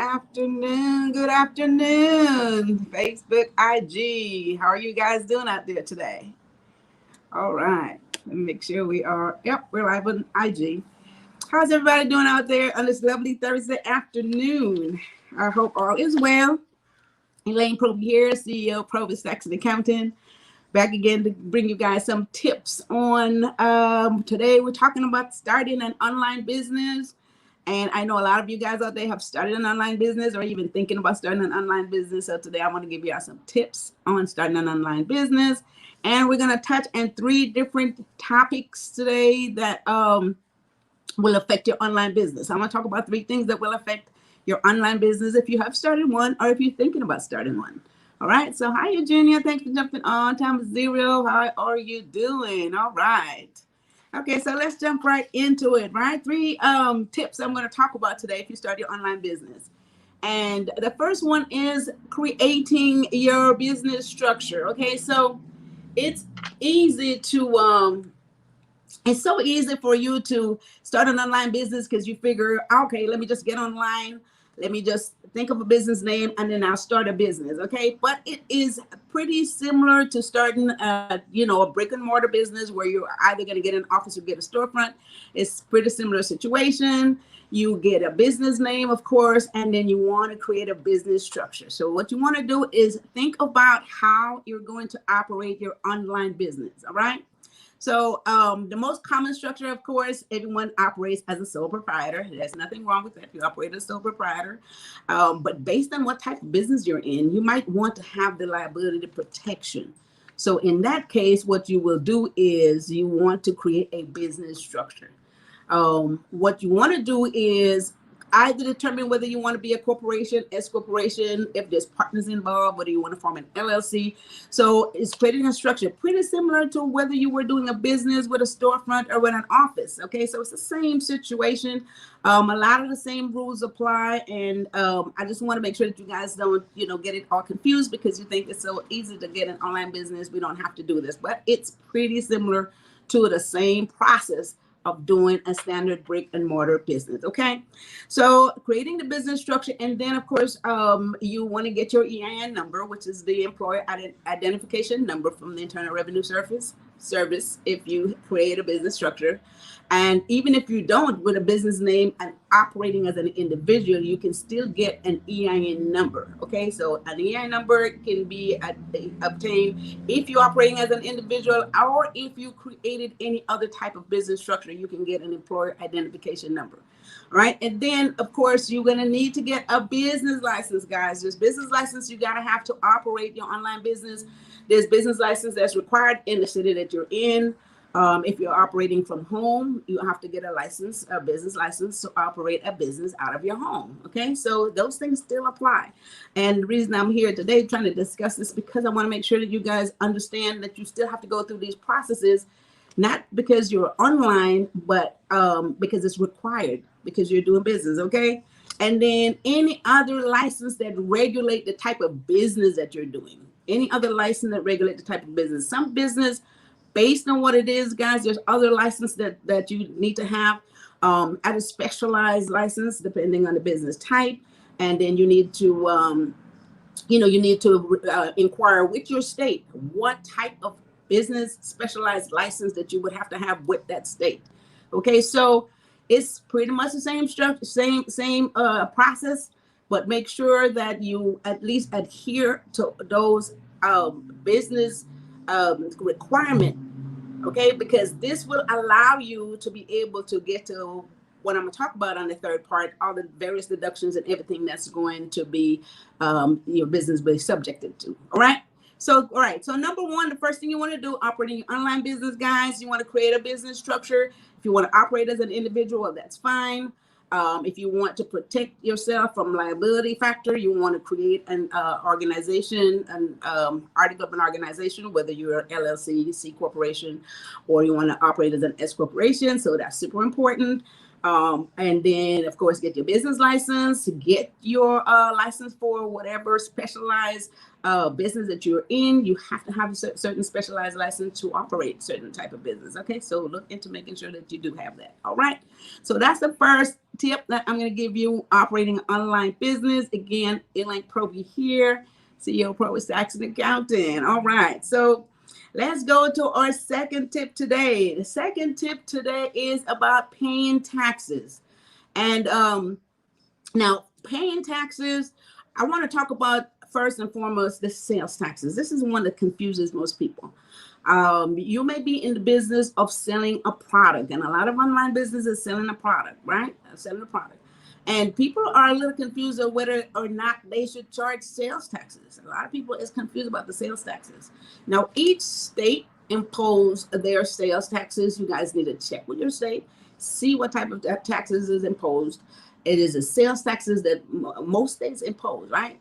afternoon. Good afternoon, Facebook, IG. How are you guys doing out there today? All right. Let me make sure we are. Yep, we're live on IG. How's everybody doing out there on this lovely Thursday afternoon? I hope all is well. Elaine Proby here, CEO of PROBY'S Tax and Accounting. Back again to bring you guys some tips on today. We're talking about starting an online business. And I know a lot of you guys out there have started an online business or even thinking about starting an online business. So today I want to give you all some tips on starting an online business. And we're going to touch on 3 different topics today that will affect your online business. I'm going to talk about 3 things that will affect your online business if you have started one or if you're thinking about starting one. All right. So hi, Eugenia. Thanks for jumping on. Time is 0. How are you doing? All right. Okay, so let's jump right into it, right? 3 tips I'm going to talk about today if you start your online business. And the first one is creating your business structure. Okay, so it's easy to it's so easy for you to start an online business because you figure, okay, let me just get online. Let me just think of a business name and then I'll start a business. Okay. But it is pretty similar to starting a brick and mortar business where you're either going to get an office or get a storefront. It's pretty similar situation. You get a business name, of course, and then you want to create a business structure. So what you want to do is think about how you're going to operate your online business. All right. So the most common structure, of course, everyone operates as a sole proprietor. There's nothing wrong with that. You operate as a sole proprietor. But based on what type of business you're in, you might want to have the liability protection. So in that case, what you will do is you want to create a business structure. What you want to do is either determine whether you want to be a corporation, S corporation, if there's partners involved, whether you want to form an LLC. So it's creating a structure pretty similar to whether you were doing a business with a storefront or with an office. Okay, so it's the same situation. A lot of the same rules apply, and I just want to make sure that you guys don't, get it all confused because you think it's so easy to get an online business. We don't have to do this, but it's pretty similar to the same process of doing a standard brick and mortar business. Okay, so creating the business structure, and then of course you want to get your EIN number, which is the employer identification number from the Internal Revenue Service if you create a business structure. And even if you don't, with a business name and operating as an individual, you can still get an EIN number. Okay, so an EIN number can be obtained if you're operating as an individual, or if you created any other type of business structure, you can get an employer identification number. All right, and then of course you're going to need to get a business license, guys. There's business license you got to have to operate your online business. There's business license that's required in the city that you're in. If you're operating from home, you have to get a business license to operate a business out of your home. Okay, so those things still apply. And the reason I'm here today trying to discuss this because I want to make sure that you guys understand that you still have to go through these processes, not because you're online, but because it's required because you're doing business. Okay, and then any other license that regulate the type of business that you're doing. Any other license that regulate the type of business. Some business, based on what it is, guys, there's other license that you need to have at a specialized license depending on the business type. And then you need to, inquire with your state what type of business specialized license that you would have to have with that state. Okay, so it's pretty much the same structure, same process, but make sure that you at least adhere to those business requirement. Okay, because this will allow you to be able to get to what I'm going to talk about on the third part, all the various deductions and everything that's going to be your business be subjected to. All right. So number 1, the first thing you want to do, operating your online business, guys, you want to create a business structure. If you want to operate as an individual, that's fine. If you want to protect yourself from liability factor, you want to create an organization, an article of an organization, whether you're an LLC, C corporation, or you want to operate as an S corporation. So that's super important. And then, of course, get your business license, get your license for whatever specialized business that you're in. You have to have a certain specialized license to operate certain type of business. Okay, so look into making sure that you do have that. All right, so that's the first tip that I'm going to give you, operating an online business. Again, Elaine Proby here, CEO of PROBY'S Tax and Accounting. All right, so let's go to our second tip today. The second tip today is about paying taxes. And now, paying taxes, I want to talk about first and foremost the sales taxes. This is one that confuses most people. You may be in the business of selling a product, and a lot of online businesses selling a product, right? Selling a product. And people are a little confused of whether or not they should charge sales taxes. A lot of people is confused about the sales taxes. Now, each state impose their sales taxes. You guys need to check with your state, see what type of taxes is imposed. It is the sales taxes that most states impose, right?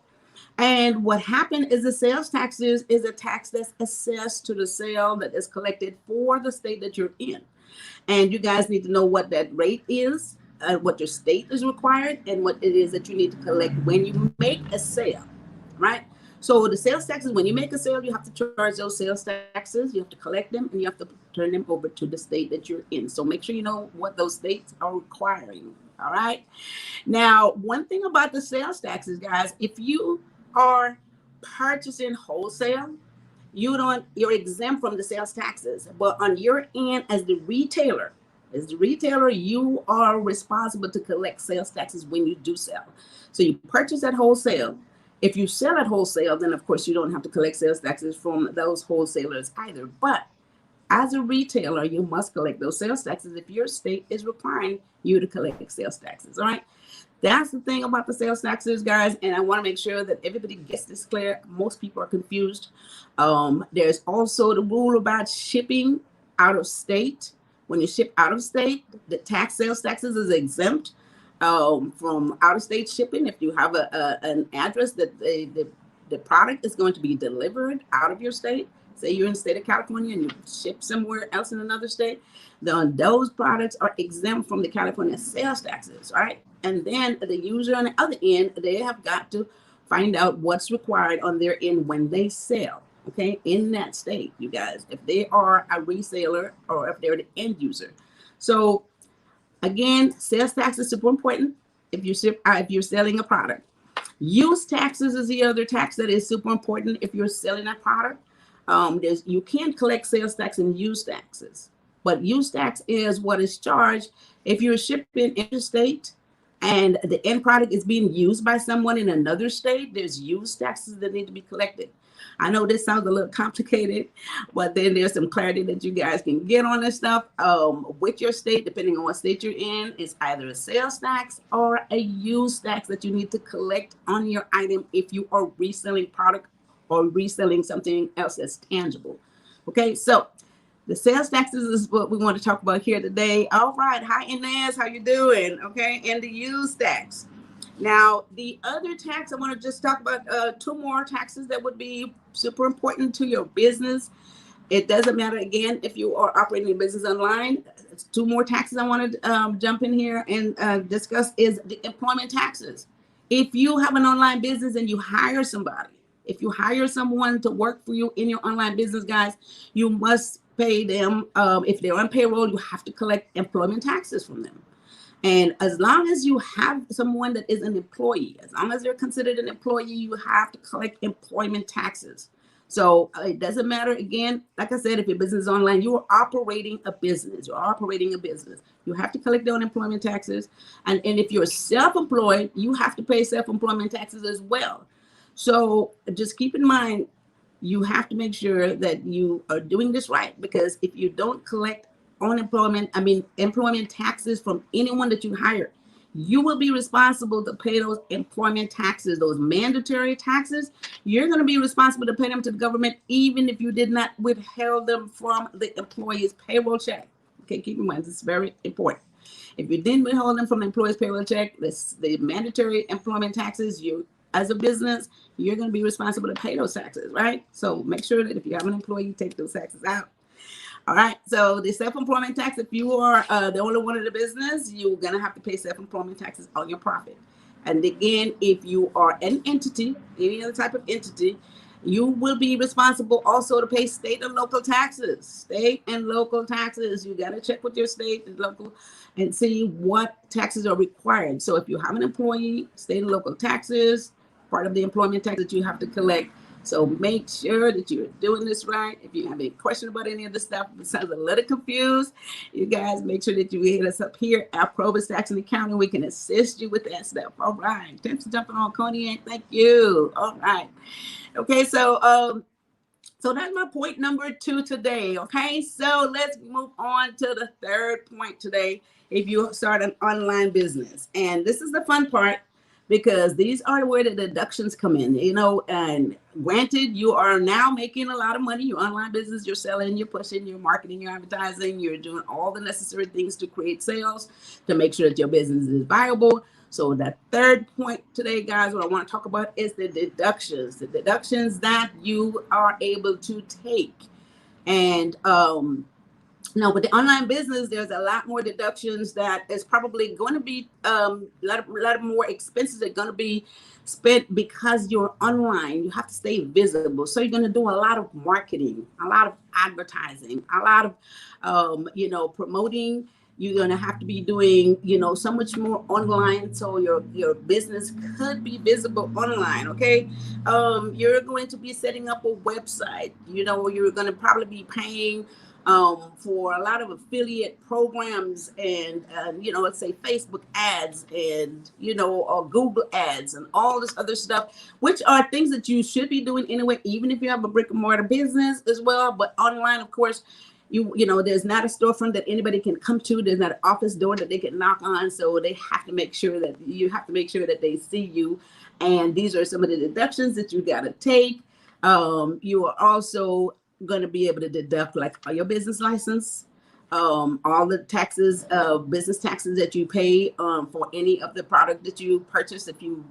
And what happened is the sales taxes is a tax that's assessed to the sale that is collected for the state that you're in. And you guys need to know what that rate is, what your state is required, and what it is that you need to collect when you make a sale, right? So the sales taxes, when you make a sale, you have to charge those sales taxes, you have to collect them, and you have to turn them over to the state that you're in. So make sure you know what those states are requiring, all right? Now, one thing about the sales taxes, guys, if you are purchasing wholesale, you're exempt from the sales taxes. But on your end, as the retailer, you are responsible to collect sales taxes when you do sell. So you purchase at wholesale. If you sell at wholesale, then of course you don't have to collect sales taxes from those wholesalers either. But as a retailer, you must collect those sales taxes if your state is requiring you to collect sales taxes. All right. That's the thing about the sales taxes, guys. And I want to make sure that everybody gets this clear. Most people are confused. There's also the rule about shipping out of state. When you ship out of state, the sales taxes is exempt from out of state shipping. If you have an address that the product is going to be delivered out of your state, say you're in the state of California and you ship somewhere else in another state, then those products are exempt from the California sales taxes, right? And then the user on the other end, they have got to find out what's required on their end when they sell, okay, in that state, you guys, if they are a reseller or if they're the end user. So again, sales tax is super important if you're selling a product. Use taxes is the other tax that is super important if you're selling a product. You can't collect sales tax and use taxes, but use tax is what is charged if you're shipping interstate and the end product is being used by someone in another state. There's use taxes that need to be collected. I know this sounds a little complicated, but then there's some clarity that you guys can get on this stuff with your state, depending on what state you're in. It's either a sales tax or a use tax that you need to collect on your item if you are reselling product or reselling something else that's tangible. Okay, so the sales taxes is what we want to talk about here today. All right, hi Inez, how you doing? Okay, and the use tax. Now, the other tax, I want to just talk about two more taxes that would be super important to your business. It doesn't matter, again, if you are operating your business online. Two more taxes I want to jump in here and discuss is the employment taxes. If you have an online business and you hire somebody, if you hire someone to work for you in your online business, guys, you must pay them. If they're on payroll, you have to collect employment taxes from them. And as long as you have someone that is an employee, as long as they're considered an employee, you have to collect employment taxes. So it doesn't matter, again, like I said, if your business is online, you are operating a business. You're operating a business. You have to collect the unemployment taxes. And if you're self-employed, you have to pay self-employment taxes as well. So just keep in mind, you have to make sure that you are doing this right, because if you don't collect employment taxes from anyone that you hire, you will be responsible to pay those employment taxes, those mandatory taxes. You're going to be responsible to pay them to the government, even if you did not withhold them from the employee's payroll check. Okay, keep in mind, this is very important. If you didn't withhold them from the employee's payroll check, the mandatory employment taxes, as a business, you're going to be responsible to pay those taxes, right? So make sure that if you have an employee, you take those taxes out. All right. So the self-employment tax, if you are the only one in the business, you're going to have to pay self-employment taxes on your profit. And again, if you are an entity, any other type of entity, you will be responsible also to pay state and local taxes. State and local taxes. You got to check with your state and local and see what taxes are required. So if you have an employee, state and local taxes, part of the employment tax that you have to collect. So make sure that you're doing this right. If you have any question about any of this stuff, it sounds a little confused, you guys make sure that you hit us up here at PROBY'S Tax and Accounting. We can assist you with that stuff. All right. Thanks for jumping on, Coney. Thank you. All right. Okay, so so that's my point number 2 today. Okay, so let's move on to the third point today. If you start an online business, and this is the fun part, because these are where the deductions come in, you know, and granted, you are now making a lot of money. Your online business, you're selling, you're pushing, you're marketing, you're advertising, you're doing all the necessary things to create sales, to make sure that your business is viable. So the third point today, guys, what I want to talk about is the deductions that you are able to take. And no, but the online business, there's a lot more deductions that is probably going to be a lot more expenses are going to be spent because you're online. You have to stay visible. So you're going to do a lot of marketing, a lot of advertising, a lot of, you know, promoting. You're going to have to be doing, you know, so much more online. So your business could be visible online. Okay. You're going to be setting up a website. You know, you're going to probably be paying for a lot of affiliate programs and, you know, let's say Facebook ads and, you know, or Google ads and all this other stuff, which are things that you should be doing anyway, even if you have a brick and mortar business as well. But online, of course, you know, there's not a storefront that anybody can come to. There's not an office door that they can knock on. So they have to make sure that they see you. And these are some of the deductions that you got to take. You are also going to be able to deduct like your business license, all the taxes, business taxes that you pay for any of the product that you purchase. If you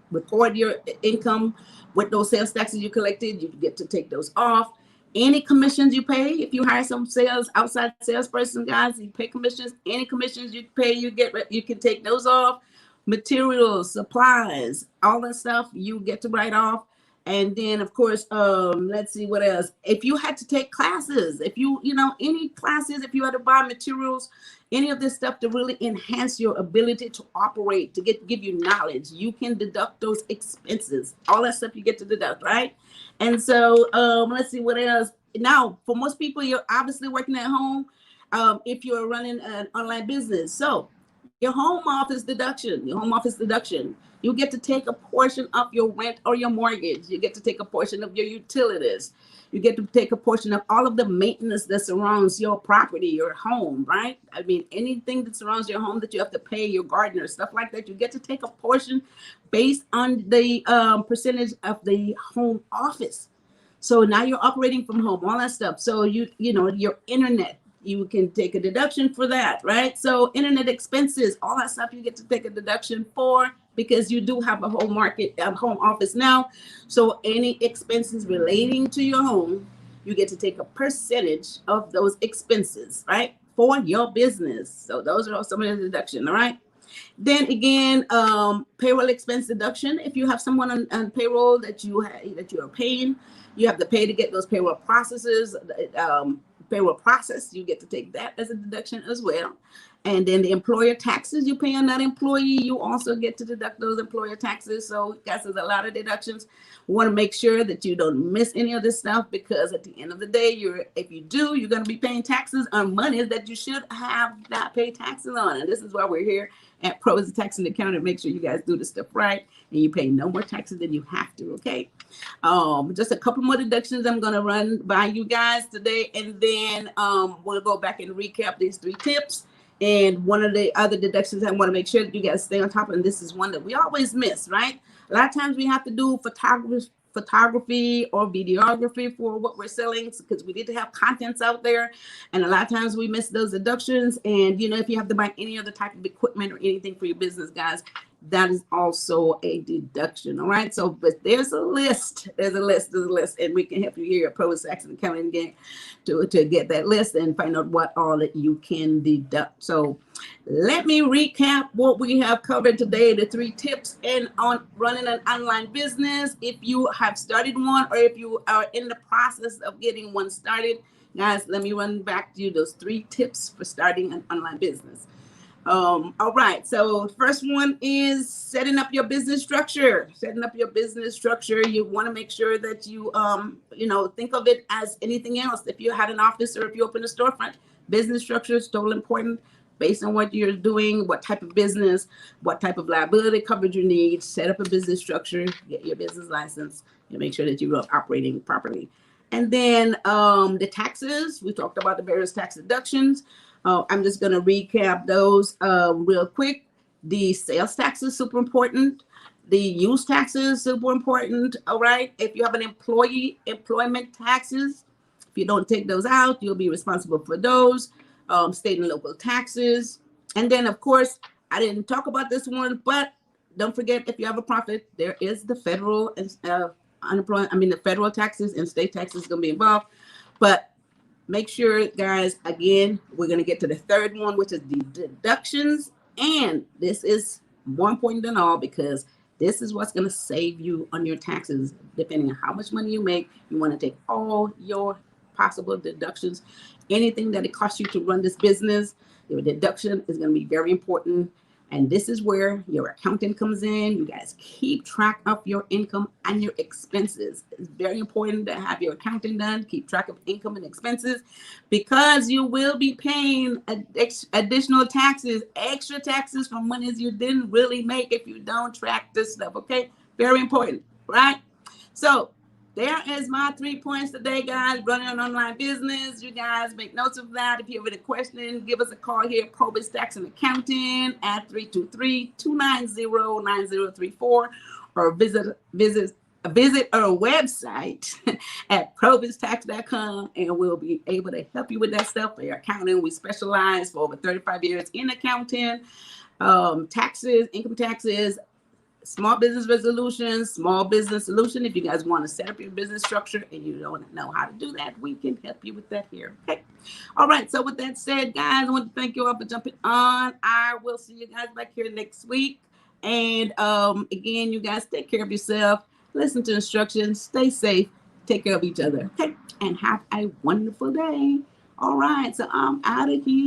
record your income with those sales taxes you collected, you get to take those off. Any commissions you pay, if you hire some outside salesperson, guys, you pay commissions. Any commissions you pay, you can take those off. Materials, supplies, all that stuff you get to write off. And then, of course, let's see what else. If you had to take classes, if you know, any classes, if you had to buy materials, any of this stuff to really enhance your ability to operate, to give you knowledge, you can deduct those expenses. All that stuff you get to deduct, right? And so let's see what else. Now, for most people, you're obviously working at home if you're running an online business. So your home office deduction, you get to take a portion of your rent or your mortgage. You get to take a portion of your utilities. You get to take a portion of all of the maintenance that surrounds your property, your home, right? I mean, anything that surrounds your home that you have to pay, your gardener, stuff like that. You get to take a portion based on the percentage of the home office. So now you're operating from home, all that stuff. So you know, your internet, you can take a deduction for that, right? So internet expenses, all that stuff you get to take a deduction for, because you do have a home office now. So any expenses relating to your home, you get to take a percentage of those expenses, right, for your business. So those are some of the deduction, all right? Then again, payroll expense deduction. If you have someone on payroll that you are paying, you have to pay to get those payroll processes. Payroll process, you get to take that as a deduction as well. And then the employer taxes you pay on that employee, you also get to deduct those employer taxes. So guys, there's a lot of deductions. We want to make sure that you don't miss any of this stuff, because at the end of the day, if you do, you're going to be paying taxes on money that you should have not paid taxes on. And this is why we're here at PROBY'S Tax and Accounting. Make sure you guys do this stuff right and you pay no more taxes than you have to. Okay. Just a couple more deductions I'm going to run by you guys today, and then we'll go back and recap these 3 tips. And one of the other deductions I want to make sure that you guys stay on top of, and this is one that we always miss, right? A lot of times we have to do photography or videography for what we're selling, because we need to have contents out there, and a lot of times we miss those deductions. And you know, if you have to buy any other type of equipment or anything for your business, guys, that is also a deduction. All right. So, but there's a list. There's a list, and we can help you here at PROBY'S Tax and Accounting again to get that list and find out what all that you can deduct. So, let me recap what we have covered today, the 3 tips in on running an online business. If you have started one or if you are in the process of getting one started, guys, let me run back to you those 3 tips for starting an online business. All right. So first one is setting up your business structure. Setting up your business structure. You want to make sure that you, think of it as anything else. If you had an office or if you open a storefront, business structure is totally important based on what you're doing, what type of business, what type of liability coverage you need. Set up a business structure, get your business license, and make sure that you're operating properly. And then the taxes. We talked about the various tax deductions. I'm just going to recap those real quick. The sales tax is super important. The use taxes super important. All right. If you have an employment taxes, if you don't take those out, you'll be responsible for those. State and local taxes. And then, of course, I didn't talk about this one, but don't forget, if you have a profit, there is the federal and the federal taxes and state taxes going to be involved. But make sure, guys, again, we're going to get to the third one, which is the deductions. And this is more important than all because this is what's going to save you on your taxes. Depending on how much money you make, you want to take all your possible deductions. Anything that it costs you to run this business, your deduction is going to be very important. And this is where your accountant comes in. You guys keep track of your income and your expenses. It's very important to have your accounting done. Keep track of income and expenses because you will be paying additional taxes, extra taxes from monies you didn't really make if you don't track this stuff. Okay, very important, right? So there is my 3 points today, guys. Running an online business. You guys make notes of that. If you have any questions, give us a call here at PROBY'S Tax and Accounting at 323-290-9034 or visit our website at probystax.com, and we'll be able to help you with that stuff for your accounting. We specialize for over 35 years in accounting, taxes, income taxes, small business resolutions, small business solution. If you guys want to set up your business structure and you don't know how to do that, we can help you with that here. Okay. All right. So with that said, guys, I want to thank you all for jumping on. I will see you guys back here next week. And again, you guys take care of yourself. Listen to instructions. Stay safe. Take care of each other. Okay. And have a wonderful day. All right. So I'm out of here.